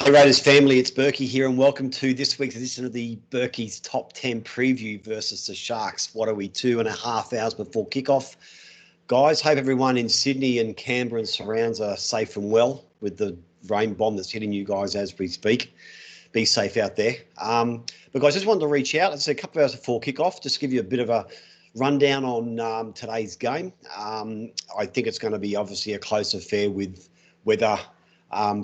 Hey Raiders family, it's Berkey here and welcome to this week's edition of the Bourkeys Top 10 Preview versus the Sharks. What are we, 2.5 hours before kickoff? Guys, hope everyone in Sydney and Canberra and surrounds are safe and well with the rain bomb that's hitting you guys as we speak. Be safe out there. But guys, just wanted to reach out. It's a couple of hours before kickoff, just give you a bit of a rundown on today's game. I think it's going to be obviously a close affair with weather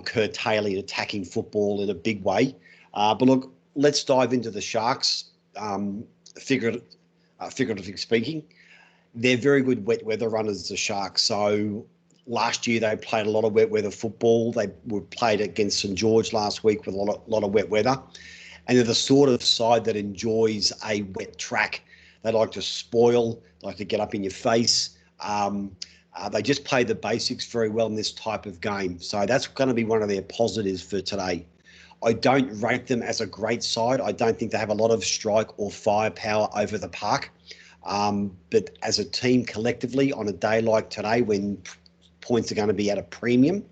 curtailing attacking football in a big way. But look, let's dive into the Sharks, figuratively speaking. They're very good wet weather runners, the Sharks. So last year they played a lot of wet weather football. They were played against St George last week with a lot of wet weather. And they're the sort of side that enjoys a wet track. They like to spoil, like to get up in your face. They just play the basics very well in this type of game. So that's going to be one of their positives for today. I don't rate them as a great side. I don't think they have a lot of strike or firepower over the park. But as a team collectively on a day like today when points are going to be at a premium,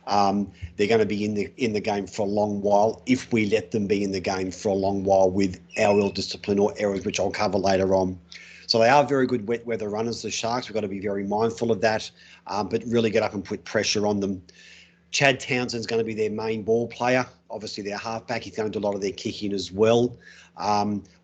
they're going to be in the game for a long while if we let them be in the game for a long while with our ill discipline or errors, which I'll cover later on. So they are very good wet weather runners, the Sharks. We've got to be very mindful of that, but really get up and put pressure on them. Chad Townsend's going to be their main ball player. Obviously, their halfback. He's going to do a lot of their kicking as well.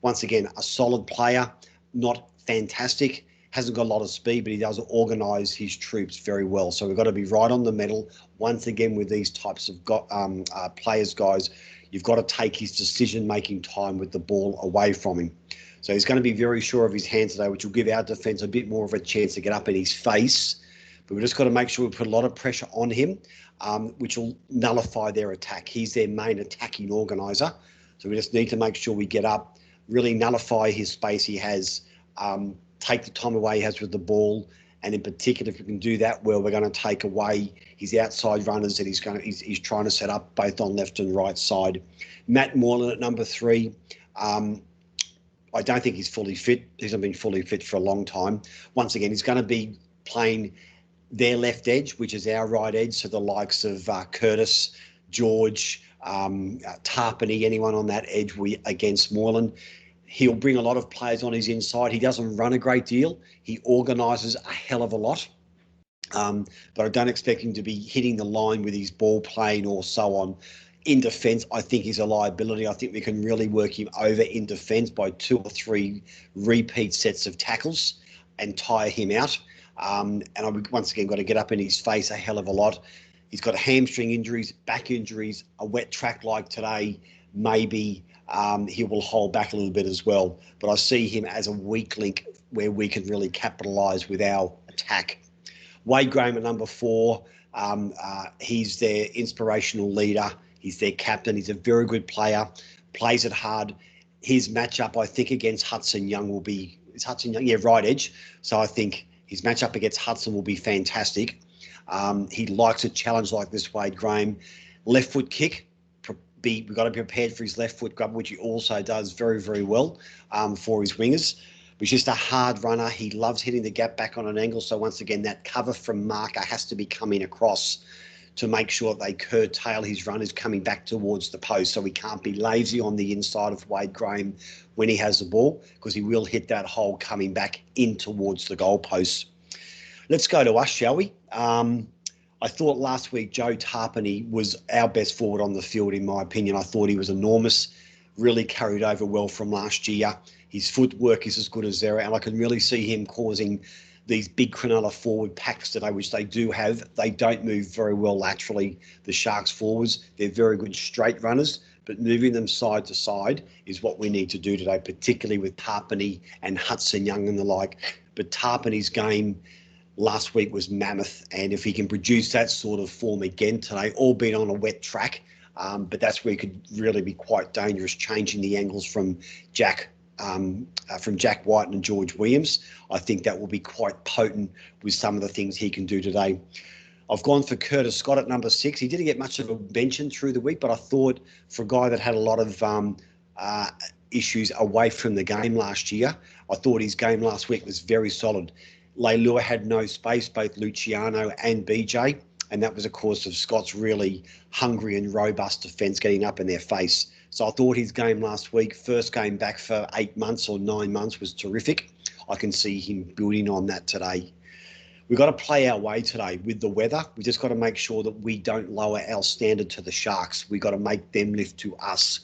Once again, a solid player, not fantastic. Hasn't got a lot of speed, but he does organise his troops very well. So we've got to be right on the medal. Once again, with these types of players, guys, you've got to take his decision-making time with the ball away from him. So he's going to be very sure of his hands today, which will give our defence a bit more of a chance to get up in his face. But we've just got to make sure we put a lot of pressure on him, which will nullify their attack. He's their main attacking organiser. So we just need to make sure we get up, really nullify his space he has, take the time away he has with the ball. And in particular, if we can do that well, we're going to take away his outside runners that he's trying to set up both on left and right side. Matt Moreland at number 3. I don't think he's fully fit. He hasn't been fully fit for a long time. Once again, he's going to be playing their left edge, which is our right edge. So the likes of Curtis, George, Tarpany, anyone on that edge against Moreland. He'll bring a lot of players on his inside. He doesn't run a great deal. He organises a hell of a lot. But I don't expect him to be hitting the line with his ball playing or so on. In defence, I think he's a liability. I think we can really work him over in defence by 2 or 3 repeat sets of tackles and tire him out. And I've once again got to get up in his face a hell of a lot. He's got hamstring injuries, back injuries, a wet track like today. Maybe he will hold back a little bit as well. But I see him as a weak link where we can really capitalise with our attack. Wade Graham at number 4. He's their inspirational leader. He's their captain. He's a very good player, plays it hard. His matchup, I think, against Hudson Young will be... Is Hudson Young? Yeah, right edge. So I think his matchup against Hudson will be fantastic. He likes a challenge like this, Wade Graham. Left foot kick. We've got to be prepared for his left foot grub, which he also does very, very well for his wingers. He's just a hard runner. He loves hitting the gap back on an angle. So once again, that cover from marker has to be coming across to make sure they curtail his runners coming back towards the post. So he can't be lazy on the inside of Wade Graham when he has the ball, because he will hit that hole coming back in towards the goalposts. Let's go to us, shall we? I thought last week Joe Tarpany was our best forward on the field, in my opinion. I thought he was enormous, really carried over well from last year. His footwork is as good as ever, and I can really see him causing these big Cronulla forward packs today, which they do have. They don't move very well laterally, the Sharks forwards. They're very good straight runners, but moving them side to side is what we need to do today, particularly with Tarpany and Hudson Young and the like. But Tarpany's game last week was mammoth, and if he can produce that sort of form again today, albeit on a wet track, but that's where he could really be quite dangerous, changing the angles from Jack White and George Williams. I think that will be quite potent with some of the things he can do today. I've gone for Curtis Scott at number 6. He didn't get much of a mention through the week, but I thought for a guy that had a lot of issues away from the game last year, I thought his game last week was very solid. Leilua had no space, both Luciano and BJ. and that was a cause of Scott's really hungry and robust defence getting up in their face. So I thought his game last week, first game back for 8 months or 9 months, was terrific. I can see him building on that today. We've got to play our way today with the weather. We just got to make sure that we don't lower our standard to the Sharks. We've got to make them lift to us.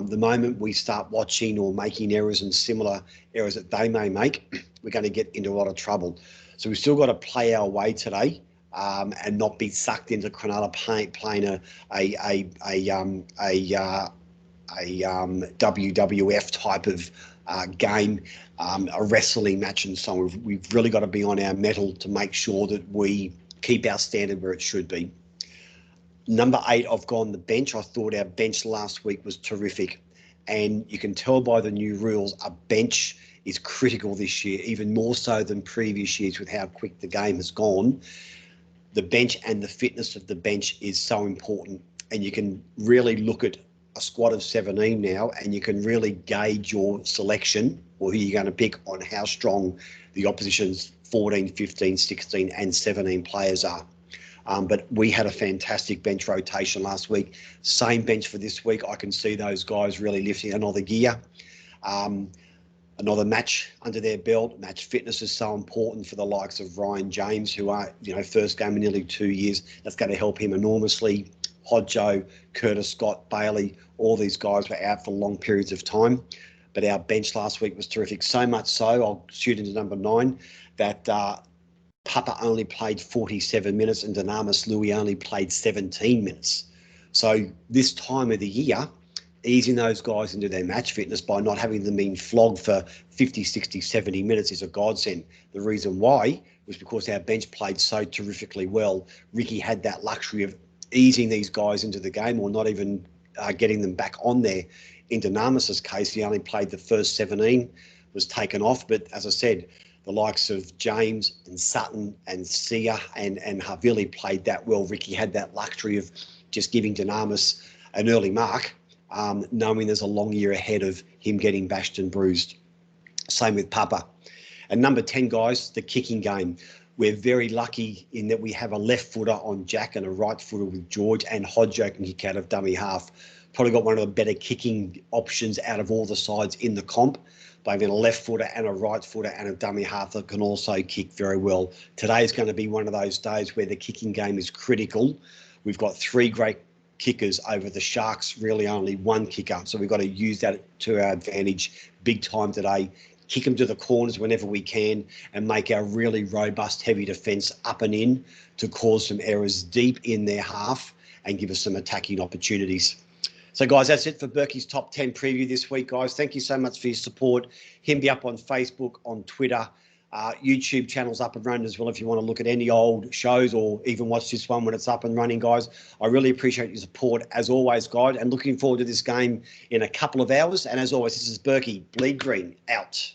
The moment we start watching or making errors and similar errors that they may make, we're going to get into a lot of trouble. So we've still got to play our way today and not be sucked into Cronulla playing a WWF type of game, a wrestling match and so on. We've really got to be on our mettle to make sure that we keep our standard where it should be. Number 8, I've gone the bench. I thought our bench last week was terrific. And you can tell by the new rules, a bench is critical this year, even more so than previous years with how quick the game has gone. The bench and the fitness of the bench is so important. And you can really look at a squad of 17 now, and you can really gauge your selection or who you're going to pick on how strong the opposition's 14, 15, 16 and 17 players are. But we had a fantastic bench rotation last week. Same bench for this week. I can see those guys really lifting another gear. Another match under their belt. Match fitness is so important for the likes of Ryan James, who are, first game in nearly 2 years. That's going to help him enormously. Hodjo, Curtis Scott, Bailey, all these guys were out for long periods of time. But our bench last week was terrific. So much so, I'll shoot into number 9, that Papa only played 47 minutes and Dynamis Louis only played 17 minutes. So this time of the year, easing those guys into their match fitness by not having them being flogged for 50, 60, 70 minutes is a godsend. The reason why was because our bench played so terrifically well. Ricky had that luxury of easing these guys into the game or not even getting them back on there. In Dynamis's case, he only played the first 17, was taken off. But as I said, the likes of James and Sutton and Sia and Havili played that well. Ricky had that luxury of just giving Dynamis an early mark, knowing there's a long year ahead of him getting bashed and bruised. Same with Papa. And number 10, guys, the kicking game. We're very lucky in that we have a left footer on Jack and a right footer with George, and Hodjo can kick out of dummy half. Probably got one of the better kicking options out of all the sides in the comp. By having a left footer and a right footer and a dummy half that can also kick very well. Today's going to be one of those days where the kicking game is critical. We've got 3 great kickers over the Sharks, really only 1 kicker. So we've got to use that to our advantage big time today. Kick them to the corners whenever we can and make our really robust, heavy defence up and in to cause some errors deep in their half and give us some attacking opportunities. So, guys, that's it for Bourkeys' Top 10 preview this week, guys. Thank you so much for your support. Hit me up on Facebook, on Twitter. YouTube channel's up and running as well if you want to look at any old shows or even watch this one when it's up and running, guys. I really appreciate your support, as always, guys, and looking forward to this game in a couple of hours. And as always, this is Bourkey, Bleed Green, out.